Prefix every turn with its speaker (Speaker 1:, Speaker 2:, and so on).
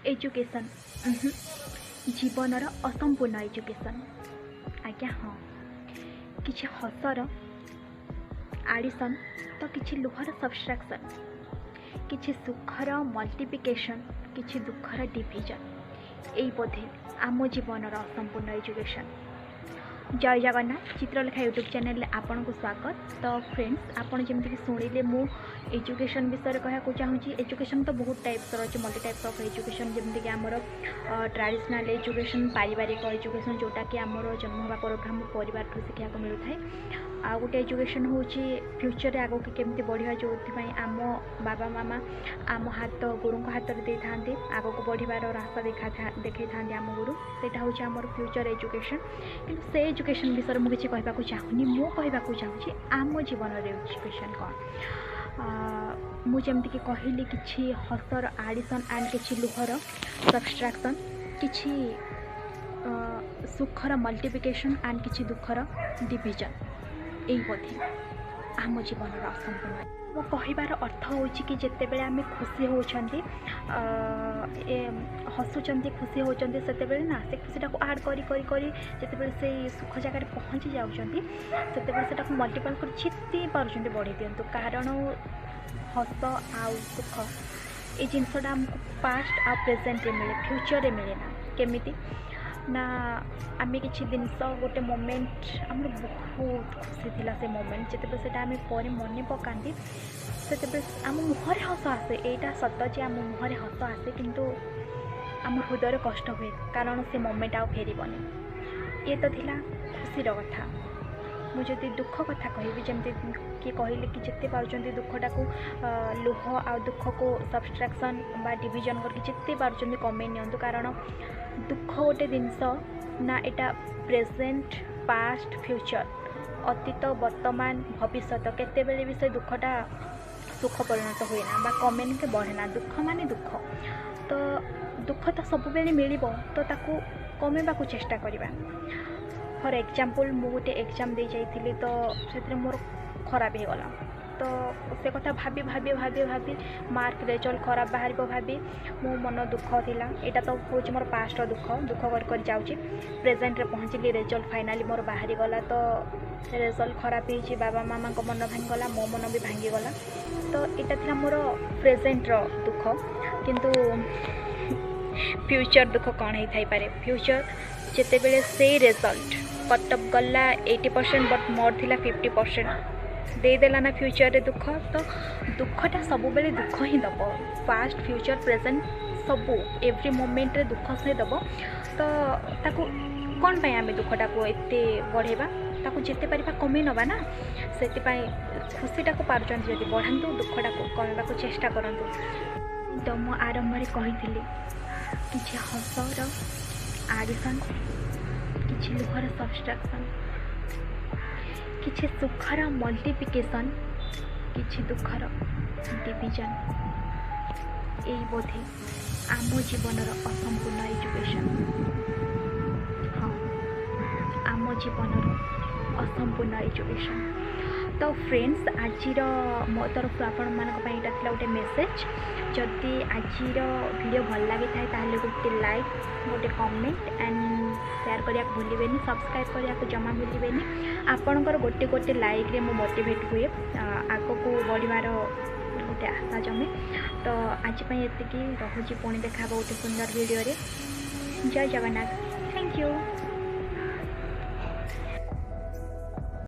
Speaker 1: Education जीवनर असंपूर्ण education आज्ञा हाँ किछि हसर आडिशन तो किछि लुहर सब्सट्राक्शन किछि सुखर मल्टीप्लिकेशन किछि दुखर डिविजन यही बोधे आम जीवनर असंपूर्ण एजुकेशन। जय जगन्नाथ चित्रलेखा यूट्यूब चैनल आपन को स्वागत। तो फ्रेंड्स आपन जमती शुणिले मु एजुकेशन विषय कह चाहूँगी। एजुकेशन तो बहुत टाइप्स अच्छे मल्टी टाइप्स ऑफ एजुकेशन जमती कि आमर ट्रेडिशनल एजुकेशन पारिवारिक एजुकेशन जोटा कि आमर जन्म होगा पर आम परिवार शिक्षा को मिलता है। आ गोटे एजुकेशन हूँ फ्यूचर आगे की केमती बढ़िया जो आम बाबा मामा आम हाथ गुरु हाथ में दे था आग को बढ़िबार रास्ता देखा था आम गुरु सेटा हूँ आम फ्यूचर एजुकेशन। कि से एजुकेशन विषय मुझे किसी कहवाक चाहूनी मु कहवाक चाहूँगी आम जीवन एजुकेशन कौन मुझे कि कहली कि हसर आडिशन एंड कि लुहर सब्सट्राक्शन कि सुखर मल्टीप्लिकेशन एंड कि दुखर डिविजन यही बोधे आम जीवन असंपूर्ण। मो कहबार अर्थ हूँ कि जितेबले आम खुशी होती हसुँच खुशी होती से ना से खुशी को आड करें से सुख जगह पहुँची जाते से मल्टीपल कर जिते पार्टी बढ़े दिंतु कारण हस आउ सुख ये जिनसा आमको पास्ट आ प्रेजेंट मिले फ्यूचर रे मिले ना केमिति ना आम कि जिनस गोटे मोमेंट आम बहुत खुशी थी से मोमेंट जिते से पर मन पकाती से आम मुहर हस आसे यहाँ सत जे आम मुहर हस आसे किंतु आम हृदय कष्ट हुए कारण से मोमेंट आ फेरबनी। ये तो थिला खुशीर कथा। मुझे दुख कथा कहि जमती किए कहले कि जिते पार्टी दुखटा को लुह आ दुख को सब्सट्राक्शन बा डिविजन करके जिते पार्टी कमे नियंतु कारण दुख गोटे जिनस ना एटा प्रेजेंट पास्ट फ्यूचर अतीत वर्तमान भविष्य केतेबेले भी से दुखटा सुख परिणत हुए ना बा कमे के बढ़े ना। दुख माने दुख तो दुख तो सब बेले मिल तो ताकू कमेबा चेष्टा करवा। फॉर एग्जांपल मु गोटे एग्जाम दे जाइली तो से मोर खराब हो गला तो से कथा भाभी भाभी भाभी भाभी मार्क रिजल्ट खराब बाहर भाभी मो मन दुख थिला। एटा तो हूँ मोर पास्ट दुख दुख कर जाऊँगी प्रेजेंट रे पहुँचली रिजल्ट फाइनाली मोर बाहरी गला तो रिजल्ट खराब हो बाबा मामा को मन भांगीगला मो मन भी भांगीगला तो यहाँ थिला मोर प्रेजेंट रो दुख किंतु फ्यूचर दुख कौन हो थाई पारे। फ्यूचर जिते बेले से रिजल्ट कटअप गला 80% बट मोर थिला 50% देदेला ना फ्यूचर रे दुख तो दुखटा सब बेले दुख ही दब पास्ट फ्यूचर प्रेजेंट सबू एव्री मोमेंट रे दुख से दब तो ताकू कौन पाई आम दुखटा को एते बढ़ेबा ताकू जिते पारिबा कमे नबा ना से खुशीटा को पार्चन जदि बढ़ातु दुखटा को कमेबा को चेष्टा करंतु। तो मु आरंभ में कही कि हसर आडिशन कि लुहर सब्सट्राक्शन कि सुखर मल्टीप्लिकेशन कि दुखर डिविजन यही बोधे आम जीवनर असंपूर्ण एजुकेशन। हाँ आम जीवनर असंपूर्ण एजुकेशन। तो फ्रेंड्स आज मो तरफ आपण मानी गोटे मेसेज जदि आज वीडियो भल लगी था गोटे लाइक गोटे कमेंट एंड शेयर करने भूलिए सब्सक्राइब करने जमा भूलिए आपणकर गोटे गोटे लाइक रे मो मोटिवेट हुए आग को बढ़िबार गोटे आशा जमे। तो आज ये रोचे पुणी देखा गोटे सुंदर वीडियो रे। जय जगन्नाथ। Thank you.